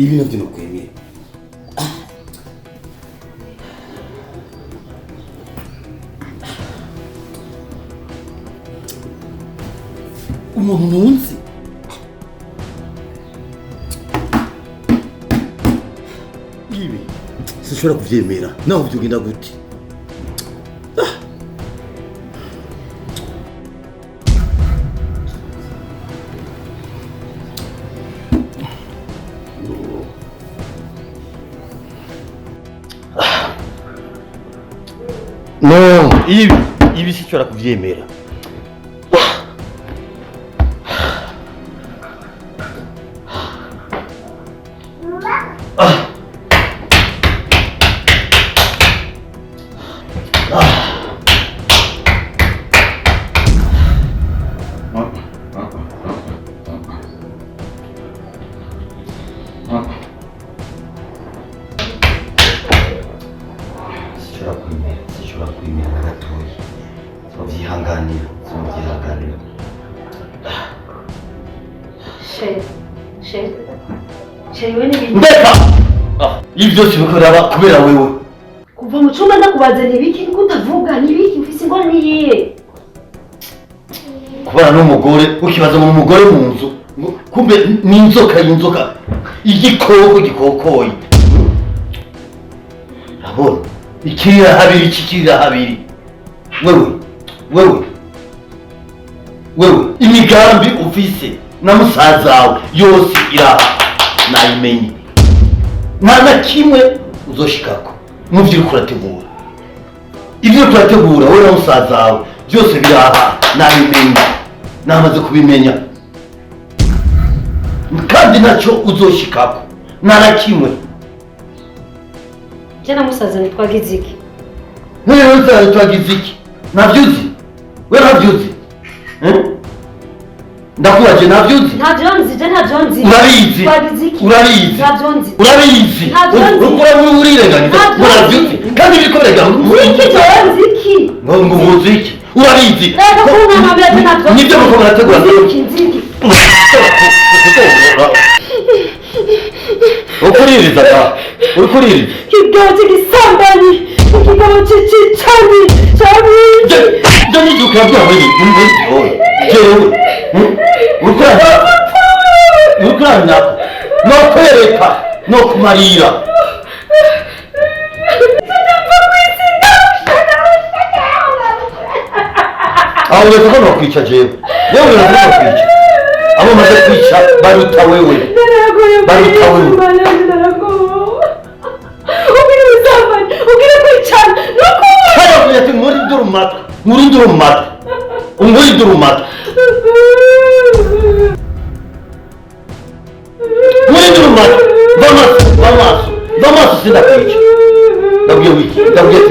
ibi navyo nokwemera. Umuntu ntunzi ibi sinshobora kuvyemera naho vyogenda gute. No, ibi sinshobora kuvyemera. Ibyo sibikoraba kubera wewe. Kuva mu cyumba ndakubazanye ibiki kutavuga nibiki mfise ngo niye. Kubana n'umugore ukibaza mu mugore mu nzu. Kumbe ni inzoka igikokoyi. Abona ikirira habiri. Wewe imigambi ufise na musaza wawe yose iraha nayimenye. Nta kimwe uzoshikako muvyo kurategura. Ibyo turategura wowe na musaza wawe byose biraha nabimenye. Namaze kubimenya. Kandi naco uzoshikako. Nta kimwe. Jana musaza nitwagize iki? Wewe musaza twagize iki? Navyuzi. Wewe navyuzi. Ndakubaje navyuzi? Ntavyonzi. Urabizi. Ukora urirenganiza. Uravyuzi. Kandi bikorega. Ziki. Ngo muziki. Urabizi. Nibyo muko barategura. Ziki. Ukuririza da. Ukuririza. Kidote kisambani. Kigabo chichani. Chabi. Jani jukabya wewe. Jewe. Ukura no kwereka no kumarira. Aho rero no kwica jewe. Wewe no kwica. Abo maze kwica baruta wewe. Kaya kuyati muri durumata. Umuri durumata. Vamos sida kwica. Ndabwiye wiki. Ndabwiye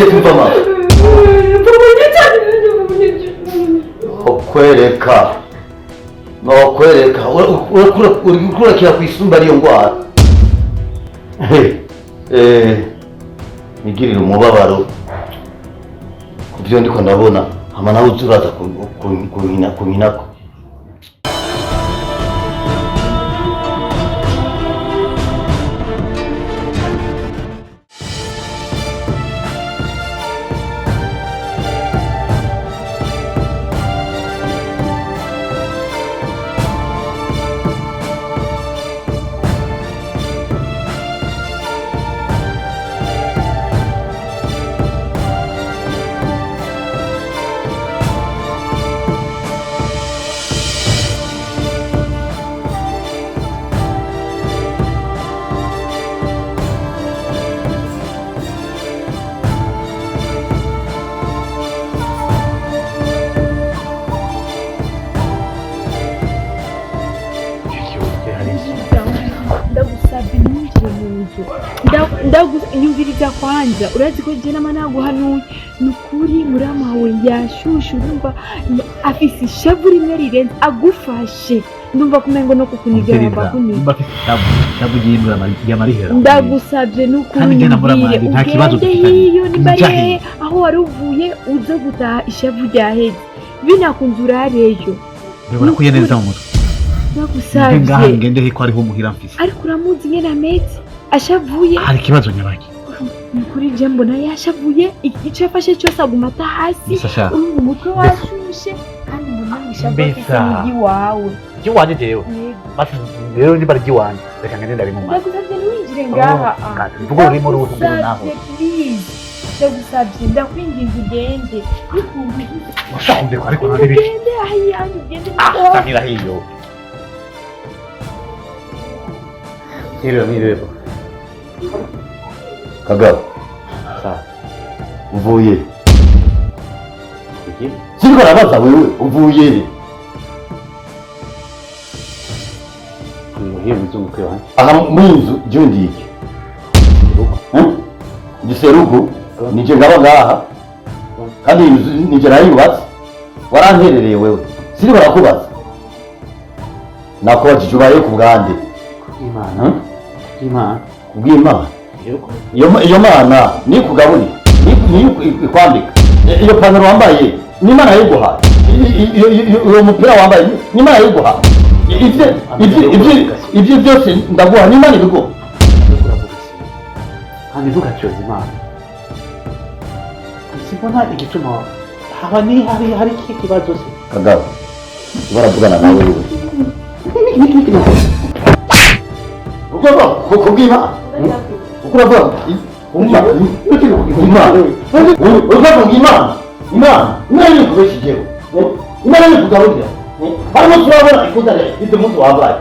tivama. Okwereka. Urakura kira kwisumba ariyo ngwara. Nigirira umubabaro. Kuvyo ndiko ndabona ama nawe uzuraza kuminako. Ndagusabye kwanza urazi ko je nama naguhanuye nukuri muramawe yashushu urumva afise ishavu rimwe rirenze agufashe ndumva kumengo no kukunigera bakuni ndabugiye yamarihera ndagusabye nukuri nta kibazo dufitanye aho waruvuye uze gutaha ishavu ryaheze binakunzura rejo bibona kuyeneza mu mutwe ndagusabye ngaha ngende he ko ariho muhira mfise ariko uramuzi nyene ameze ashavuye hari ikibazo nyabaki ni kuri je mbona yashavuye igice yafashe cyose aguma ata hasi Mugisha urumva umutwe washushe kandi mbona wishavuye Mbesa. mujyi wawe jiwanje jewe basi rero ndi bari jiwanje reka ngende ndari mu mazi ndagusabye ntiwinjire ngaha vuga urimo ruhu nguru naho ndagusabye ndakwinginze ugende ushaka ko ariko nari biki ugende ahiyanyu ugende samira hiyo Nirebo kagabo sa uvuye kuki siniko arabaza wewe uvuye muhiye muzunguke wanje aha muri inzu je ndiki giserugo nije ngaba ngaha kandi inzu nije nayubatse waranterereye wewe siri barakubaza nakubajije ubaye ku bwande imana imana kubw'Imana yuko iyo mana ni kugaburi ni ikwambika iyo pantaro wambaye ni Imana yiguha iyo mupira wambaye ni Imana yiguha ibyo byose ndaguha ni Imana ibiguha kandi ntugacoze imana sibona igituma haba ni hari iki kibazo se kagabo baravugana nawe wewe ukaba kubw'Imana ukuravuga Imana ni kubeshijeho Imana ni kugaburira barimo turabona ikuzanira ibyo munsi wabaye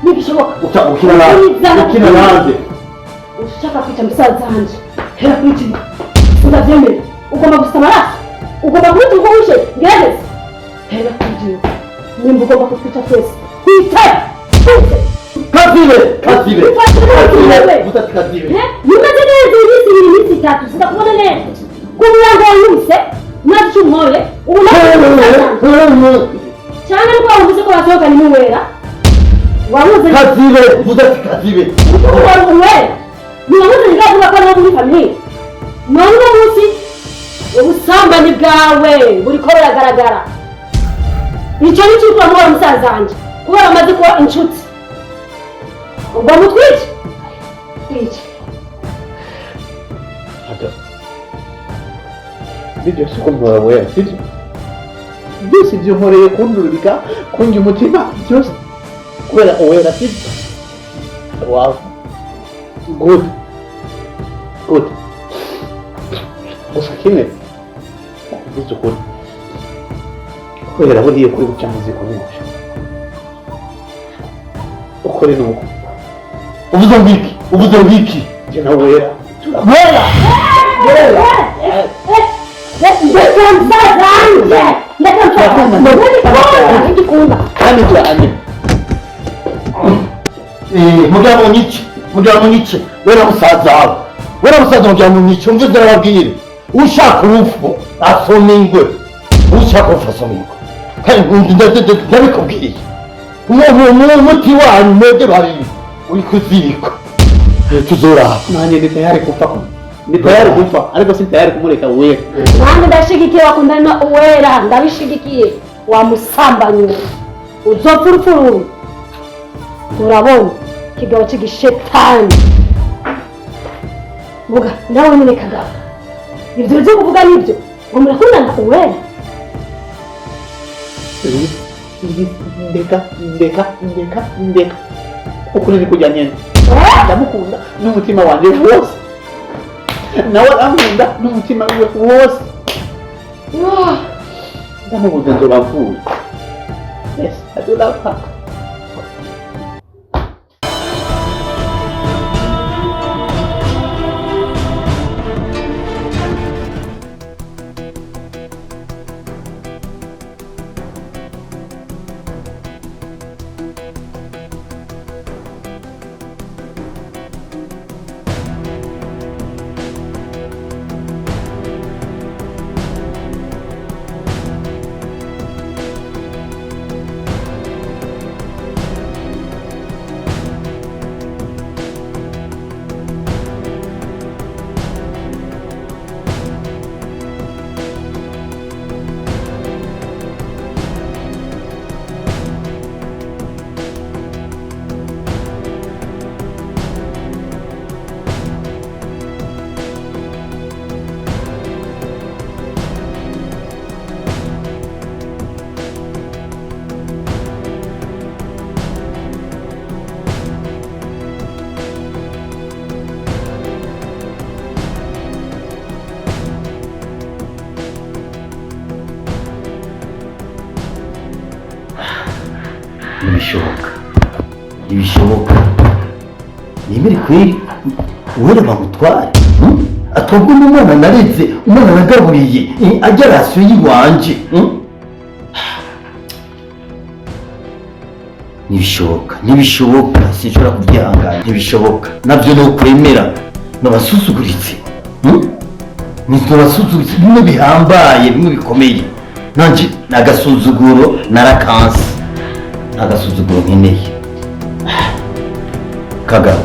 Nigishoboka ukina nanze ushaka kwica musaza wanje hera kwica ndavyemera ugomba gusa amaraso ugomba kwica uko wishe ngerageze hera kwica nimba ugomba kutwica twese kwitara kazibe nimaze neza iminsi itatu sinakubona neza kumuranga wanyuse naco umwoye ubu cyane rwo wavuze ko wasohoka ni muwera wamuze kazibe udati kazibe uwera niwamuze ngavuga ko ari muri famille none uno munsi ubusambanyi bwawe buriko buragaragara icyo ni cyo uramubona musaza wanje kubera amaze kuba inshuti ubwo mutwice twice Video siko mwawe sivyo byose byo nkoreye kundurika kunjya umutima byose kubera owera sivyo wow good usakine bizo kuri kubera buriye kuri bucyamuzi kunisha ukore nuko uvuze ngiki je na wera mugabo nyice wera musaza mugabo nyice umvuze arababwire ushaka urupfu asoma ingwe ushaka urupfu asoma ingwe ndabikubwiye umuti wanyu mwebwe babiri uri kuzirika tuzoraba nani ni tayari kufa ariko si tayari kumureka wera nanjye ndashigikiye wakundana uwera ndabishigikiye wamusambanye uzopfa urupfu urabona kigabo cy'igishetani vuga nawe nyine kagabo ibyo byo kuvuga nibyo ngo murakundana uwera ndeka ukuri ni kujya nyene ndamukunda n'umutima wanje wose nawe arankunda n'umutima wiwe wose ndamubuze nzoba mvuye yes I do love her ntibishoboka ntibishoboka yemere kweri uwera bamutware atobwe n'umwana nareze umwana nagaburiye ajya rasiyo y'iwanje ntibishoboka sinshobora kubyihangana ntibishoboka nabyo ni ukwemera nabasuzuguritse nabasuzuguritse bimwe bihambaye bimwe bikomeye nanje nagasuzuguro narakansi nagasuzuguro nkeneye kagabo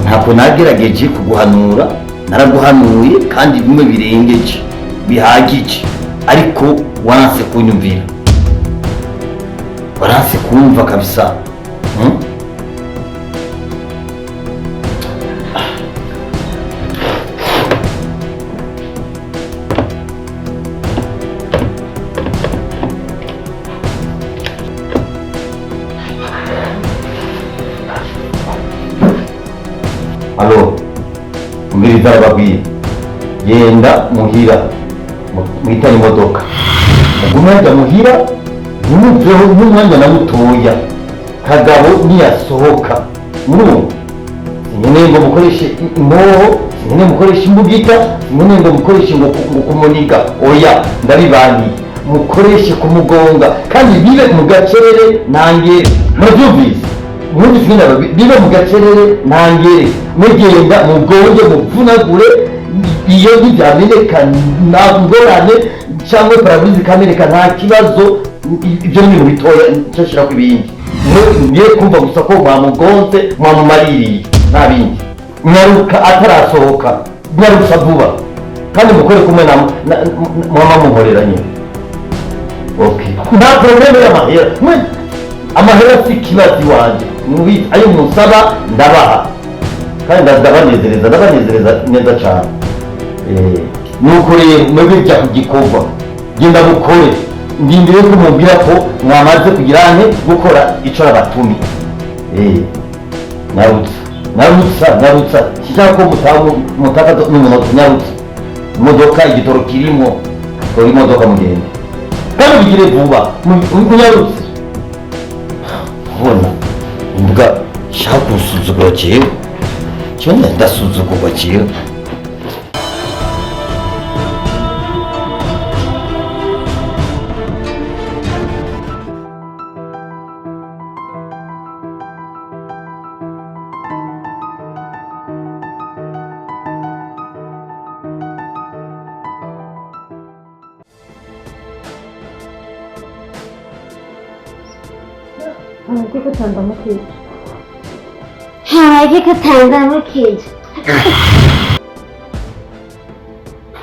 ntabwo nagerageje kuguhanura naraguhanuye kandi bimwe birengeje bihagije ariko waranse kunyumvira waranse kumva kabisa Halo, umbiriza babwiye genda muhira mwitanye imodoka mugumajya muhira numuveho n'umwanya na mutoya kagabo niyasohoka sinkeneye ngo mukoreshe impoho sinkeneye mukoreshe imbugita sinkeneye ngo mukoreshe ngo kumuniga oya ndabibaniye mukoreshe kumugonga kandi bibe mu gacerere ntangere murabyumvise mwumvise ngenda bibe mu gacerere ntangere mugenda mugonge muvunagure iyo ntibyameneka nta ngorane cyangwa paraburize ikameneka nta kibazo ibyo ni ibintu bitoya nshashira ku ibindi ngiye kumva gusa ko mwamugonze mwamumaririye nta bindi nyaruka atarasohoka nyaruka vuba kandi mukore kumwe na mama muhorera nyine nta probleme y'amahera amahera si ikibazo iwanjye ayo musaba ndabaha kandi ndabanezereza neza cyane nuko rero mwebwe jya ku gikorwa genda mukore ndindire ko mubwira ko mwamaze kugira gukora icyo abatumi nyarutsa kishaka ko mutaka n'umunota nyarutsa imodoka igitoro kirimo kora imodoka mugende kandi bigire vuba munyarutse ubona imbuga shaka gusuzugura cyewe cyane ndasuzugurwa cyewe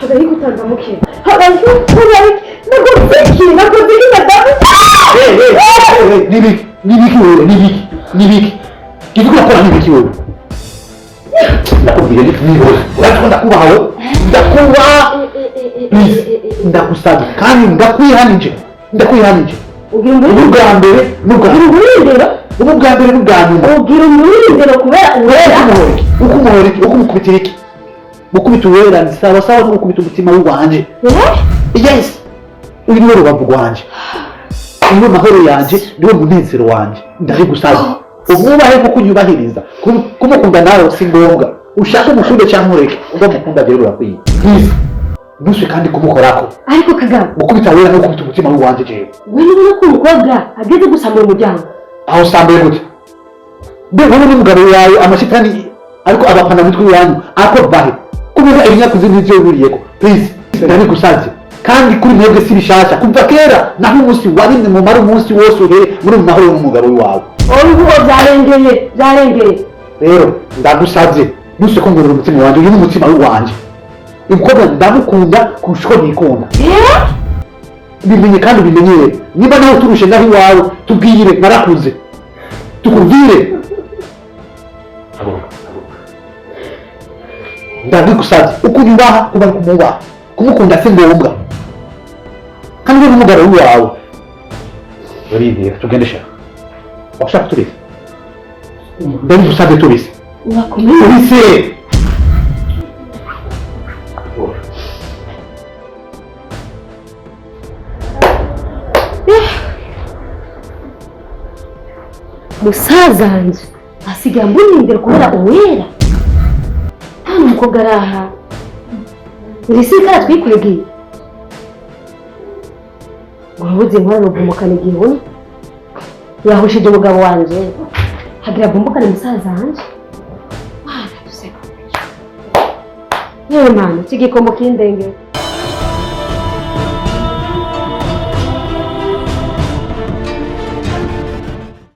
Hagikutandamukije. Nibiki. Kitu kwa nibiki wewe. Nakubwira niwe. Urakunda kubaho. Please, ndakusaba kandi ndakwihanije. Ubwa mbere n'ubwa nyuma. Ugira umwirindiro kubera uwera. Ukumukubitira iki? Gukubita uwera ni sawa no gukubita umutima w'uwanje. Yes. Uyu niwe rubavu rwanje. Niwe mahoro yanje, niwe munezero wanje. Ndabigusaba. Ububahe kuko unyubahiriza. Kumukunda nawe si ngombwa. Ushaka umukunde cyangwa ureke. Mukunda rero urakwiye. Please. Nushe kandi kumukorako. Ariko Kagabo. Gukubita wera no gukubita umutima w'uwanje jewe. Wewe ubona ko umukobwa ageze gusambura umuryango. Aho sambuye gute? Wowe n'umugabo wawe amashitani ariko abapana mitwe yanyu ako bahe. Kuvuga ibinyakuzi n'ivyo buriyeko. Please, ndabigusabye. Kandi kuri mwebwe si bishasha. Kuva kera naho umunsi warimwe mu mara umunsi wose uhere muri mu mahoro n'umugabo wawe. Ubu byarengeye. Rero ndagusabye. Nushe ko ngorora umutima wanje, uyu n'umutima w'uwanje. Umukobwa ndamukunda kurusha uko nikunda. Bimenye kandi bimenyere. Niba nawe turushe naho iwawe tubwire narakuze. Tukubwire. Ndabigusabye uko unyubaha kuba kumubaha. Kumukunda si ngombwa. Kandi uri umugabo wawe. Olivier, tugende shaka. Washaka tubise. Ndabigusabye tubise. Urakomeye. Tubise. musazanje asigaye mbunindira kubera uwera hano umukobwa araha iri sikara twikwigiye urabuze inkorano uvumukana igihuna yahushije umugabo wanje hagira avumbukane musazanje mana duseka yewe mana kigikomo kindengera